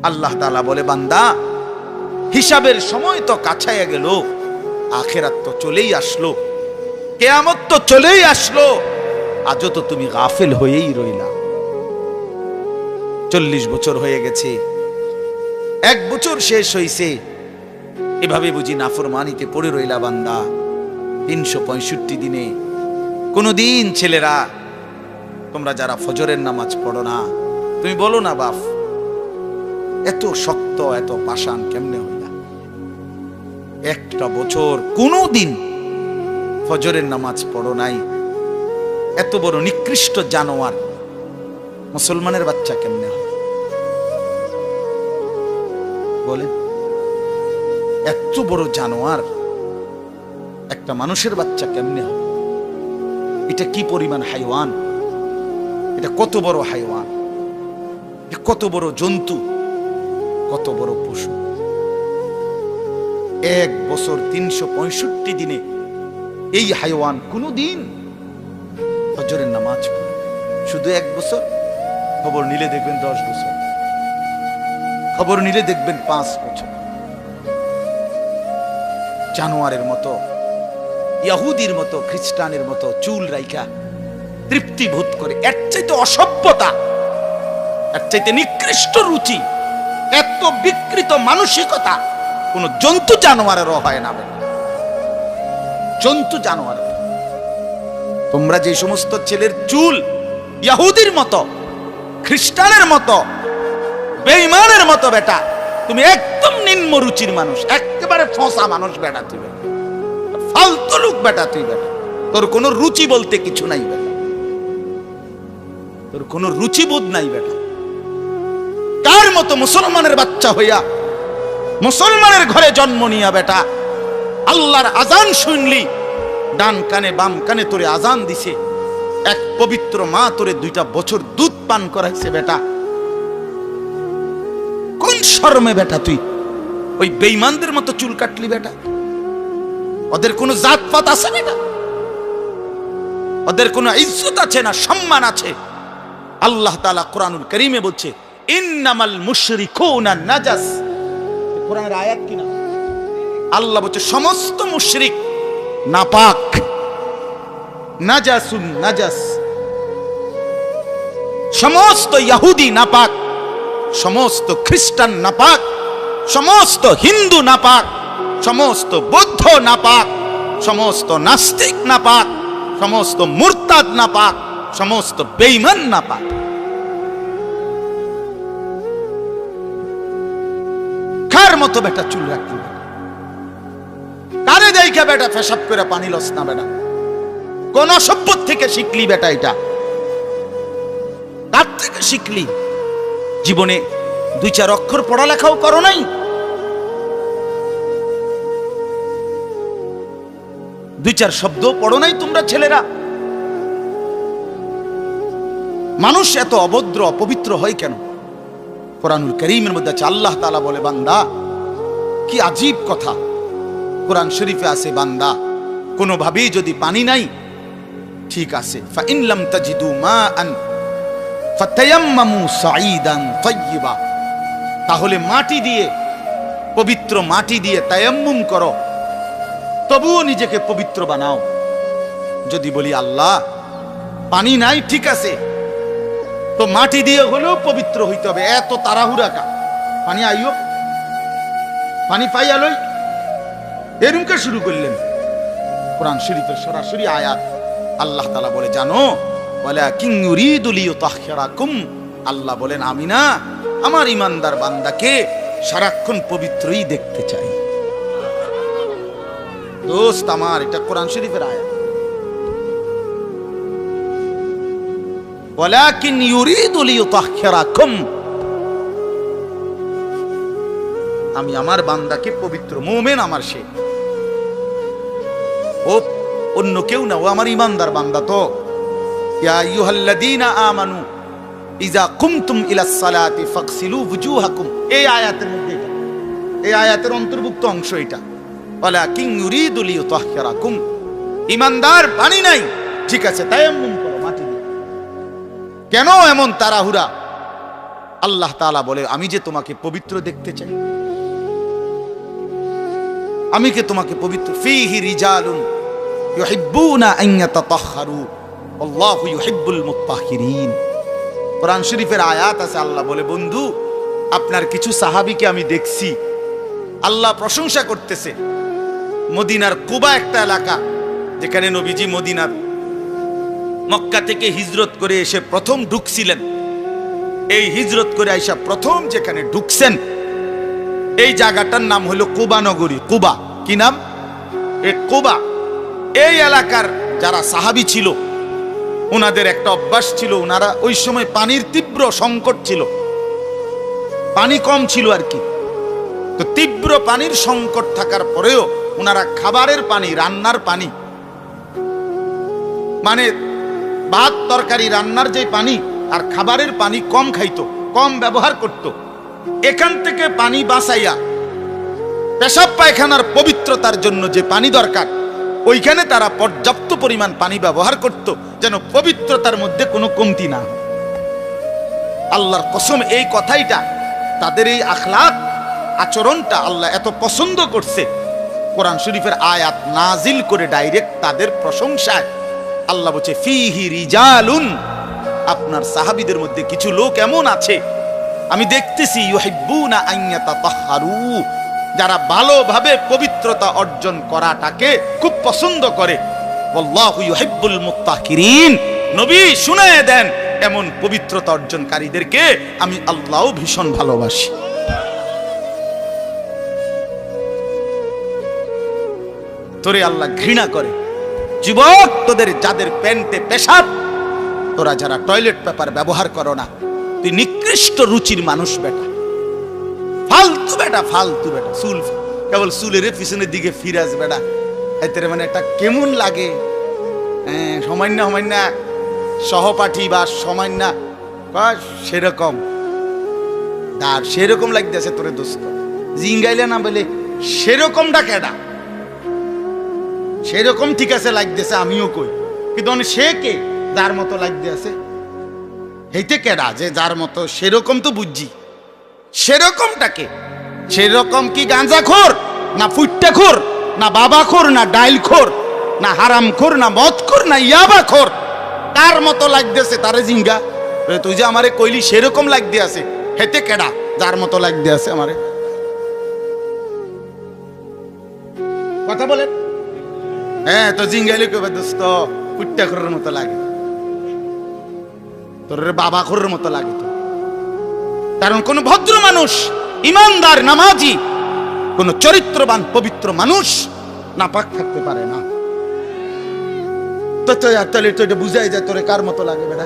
আল্লাহ তাআলা বলে, বান্দা হিসাবের সময় তো কাছাইয়া গেল, আখিরাত তো চলেই আসলো, কিয়ামত তো চলেই আসলো, আজও তো তুমি গাফিল হয়েই রইলা। 40 বছর হয়ে গেছে, 1 বছর শেষ হইছে, এভাবে বুঝি নাফরমানিতে পড়ে রইলা বান্দা। 365 দিনে কোনদিন ছেলেরা তোমরা যারা ফজরের নামাজ পড়ো না, তুমি বলো না বাপ এত শক্ত এত পাষাণ কেমনে হইলা? একটা বছর কোনদিন ফজরের নামাজ পড়ো নাই, এত বড় নিকৃষ্ট জানোয়ার মুসলমানের বাচ্চা কেমনে হয় বলে? এত বড় জানোয়ার একটা মানুষের বাচ্চা কেমনে হয়? এটা কি পরিমাণ হাইওয়ান, এটা কত বড় হাইওয়ান, কত বড় জন্তু, কত বড় পশু। 1 বছর 365 দিনে এই হাইওয়ান কোনদিন ফজরের নামাজ পড়ে? শুধু 1 বছর, খবর নিলে দেখবেন 10 বছর, খবর নিলে দেখবেন 5 বছর। জানোয়ারের মতো, ইহুদির মতো, খ্রিস্টানের মতো চুল রাইখা তৃপ্তি বোধ করে। এর চাইতে অসভ্যতা, এর চাইতে নিকৃষ্ট রুচি, এত বিকৃত মানসিকতা কোন জন্তু জানোয়ারেরও হয় না। জন্তু জানোয়ার, তোমরা যে সমস্ত ছেলের চুল ইহুদির মতো, খ্রিস্টানের মতো, বেঈমানের মতো বেটা, তুমি একদম নিম্ন রুচির মানুষ, একেবারে ফসা মানুষ বেটা, তুই বেটা ফালতু লোক বেটা, তুই বেটা তোর কোনো রুচি বলতে কিছু নাই বেটা, তোর কোনো রুচিবোধ নাই বেটা। তার মতো মুসলমানের বাচ্চা হইয়া মুসলমানের ঘরে জন্ম নিয়া বেটা আল্লাহর আজান শুনলি, ডান কানে বাম কানে তোরে আজান দিছে, এক পবিত্র মা তোরে 2টা বছর দুধ পান করাইছে বেটা, কোন শরমে বেটা তুই ওই বেঈমানদের মতো চুল কাটলি বেটা? ওদের কোনো জাতপাত আছে বেটা? ওদের কোনো ইজ্জত আছে না, সম্মান আছে? আল্লাহ তাআলা কোরআনুল কারীমে বলছে, ইন্নামাল মুশরিকুনা নাজাস। কোরআনের আয়াত কিনা? আল্লাহ বলছে সমস্ত মুশরিক নাপাক, নাজাসুন নাজাস। সমস্ত ইহুদি নাপাক, সমস্ত খ্রিস্টান নাপাক, সমস্ত হিন্দু নাপাক, সমস্ত বৌদ্ধ নাপাক, সমস্ত নাস্তিক নাপাক, সমস্ত মুরতাদ নাপাক, সমস্ত বেঈমান নাপাক। কার মতো বেটা চুল রাখলি? কারে দেখা বেটা পেশাব করে পানি লস না বেটা? কোন সভ্য থেকে শিখলি বেটা? এটা কার থেকে শিখলি? জীবনে 2-4 অক্ষর পড়ালেখাও করো নাই, 2-4 শব্দ পড়ো নাই তোমরা ছেলেরা। মানুষ এত অভদ্র অপবিত্র হয় কেন? কোরআনুল কারীমের মধ্যে আছে, আল্লাহ তাআলা বলে, বান্দা কি আজীব কথা, কোরআন শরীফে আছে, বান্দা কোনোভাবেই যদি পানি নাই, ঠিক আছে, ফাইন লাম তাজিদু মাআন ফাতায়াম্মামু সাঈদান তাইয়্যিবা, তাহলে মাটি দিয়ে, পবিত্র মাটি দিয়ে তায়াম্মুম করো, তবুও নিজেকে পবিত্র বানাও। যদি বলি আল্লাহ পানি নাই, ঠিক আছে, তো মাটি দিয়ে হলেও পবিত্র হইতে হবে, এত তাড়াহুড়া কা? পানি আইও, পানি পাই আলোই, এরকম শুরু করলেন? কোরআন শরীফের সরাসরি আয়াত। আল্লাহ তাআলা বলে, জানো, ওয়ালাকিন ইউরিদু লিইউতাহহিরাকুম, আল্লাহ বলেন আমি না আমার ইমানদার বান্দাকে সারাক্ষণ পবিত্রই দেখতে চাই। দোস্ত আমার, এটা কোরআন শরীফের আয়াত। ওয়ালাকিন ইউরিদু লিইউতাহহিরাকুম, আমি আমার বান্দাকে পবিত্র, মুমিন আমার সে, ও অন্য কেউ না, ও আমার ইমানদার বান্দা। তো ইয়া আইয়ুহাল্লাযীনা আমানু ইযা কুমতুম ইলাস সালাতি ফাগসিলু ওয়ুজুহাকুম, এই আয়াতের মধ্যে, এই আয়াতের অন্তর্ভুক্ত অংশ এটা। ওয়ালাকিন ইউরিদু লিইউতাহহিরাকুম, ইমানদার পানি নাই, ঠিক আছে, তায়াম্মুম করো মাটি দিয়ে। কেন এমন তাড়াহুড়া? আল্লাহ তাআলা বলে, আমি যে তোমাকে পবিত্র দেখতে চাই, আমি কে তোমাকে পবিত্র। ফীহি রিজালুন ইউহিব্বুনা আন ইয়াতাতাহহারু আল্লাহু ইউহিব্বুল মুত্তাহহিরিন। কোরআন শরীফের আয়াত আছে, আল্লাহ বলে, বন্ধু আপনার কিছু সাহাবীকে আমি দেখছি, আল্লাহ প্রশংসা করতেছে। মদিনার কুবা একটা এলাকা, যেখানে নবীজি মদিনার মক্কা থেকে হিজরত করে এসে প্রথম ঢুকছিলেন। এই হিজরত করে আইসা প্রথম যেখানে ঢুকছেন, এই জায়গাটার নাম হলো কুবা নগরী। কুবা কি নাম? এ কুবা। এই এলাকার যারা সাহাবী ছিল, ওনাদের একটা অভ্যাস ছিল, ওনারা ওই সময় পানির তীব্র সংকট ছিল, পানি কম ছিল আর কি। তো তীব্র পানির সংকট থাকার পরেও ওনারা খাবারের পানি, রান্নার পানি, মানে ভাত তরকারি রান্নার যে পানি আর খাবারের পানি কম খাইতো, কম ব্যবহার করত। এখান থেকে পানি বাঁচাইয়া পেশাব পায়খানার পবিত্রতার জন্য যে পানি দরকার, ওইখানে তারা পর্যাপ্ত পরিমাণ পানি ব্যবহার করত, যেন পবিত্রতার মধ্যে কোনো কমতি না হয়। আল্লাহর কসম, এই কথাইটা, তাদের এই আখলাক আচরণটা আল্লাহ এত পছন্দ করছে, কোরআন শরীফের আয়াত নাজিল করে ডাইরেক্ট তাদের প্রশংসায় আল্লাহ বলছে, ফীহি রিজালুন, আপনার সাহাবীদের মধ্যে কিছু লোক এমন আছে আমি দেখতেছি, ইউহিব্বুনা আন ইয়াতাতাহহারু, যারা ভালোভাবে পবিত্রতা অর্জন করাটাকে খুব পছন্দ করে। আল্লাহু ইউহিব্বুল মুত্তাহহিরিন, নবী শুনায়ে দেন, এমন পবিত্রতা অর্জনকারীদেরকে আমি আল্লাহও ভীষণ ভালোবাসি। তোরে আল্লাহ ঘৃণা করে। যুবক, তোদের যাদের প্যান্টে পেশাব, তোরা যারা টয়লেট পেপার ব্যবহার করো না, তুই নিকৃষ্ট রুচির মানুষ বেটা, ফালতু বেটা, ফালতু বেটা। চুল কেবল চুলের পিছনের দিকে ফিরাস বেটা, এতে মানে একটা কেমন লাগে। সামান্য সামান্য সহপাঠী বা সামান্য সেরকম আর সেরকম লাগতেছে তোরে দোস্ত, জিঙ্গাইলে না বলে সেরকমটা কেডা? সেরকম ঠিক আছে লাগতেছে, আমিও কই, কিন্তু সে কে যার মতো লাগতে আছে? হেইতে কেডা যে যার মতো? সেরকম তো বুঝছি, সেরকমটাকে। সেরকম কি গাঁজাখোর, না ফুট্টাখোর, না বাবাখোর, না ডাইলখোর, না হারামখোর, না মদখোর, না ইয়াবাখোর? কার মতো লাগতেছে তারে জিঙ্গা? তুই যে আমারে কইলি সেরকম লাগতে আছে, হেতে কেডা যার মতো লাগতে আছে আমারে? কথা বলেন। হ্যাঁ, তো জিঙ্গাইলে কবে দোস্ত ফুট্টাখোরের মতো লাগে, তোর বাবাখোরের মতো লাগে তো। কারণ কোন ভদ্র মানুষ, ইমানদার, নামাজি, কোন চরিত্রবান পবিত্র মানুষ নাপাক থাকতে পারে না। তো তাহলে তো এটা বুঝাই যায় তোরে কার মতো লাগে বেটা।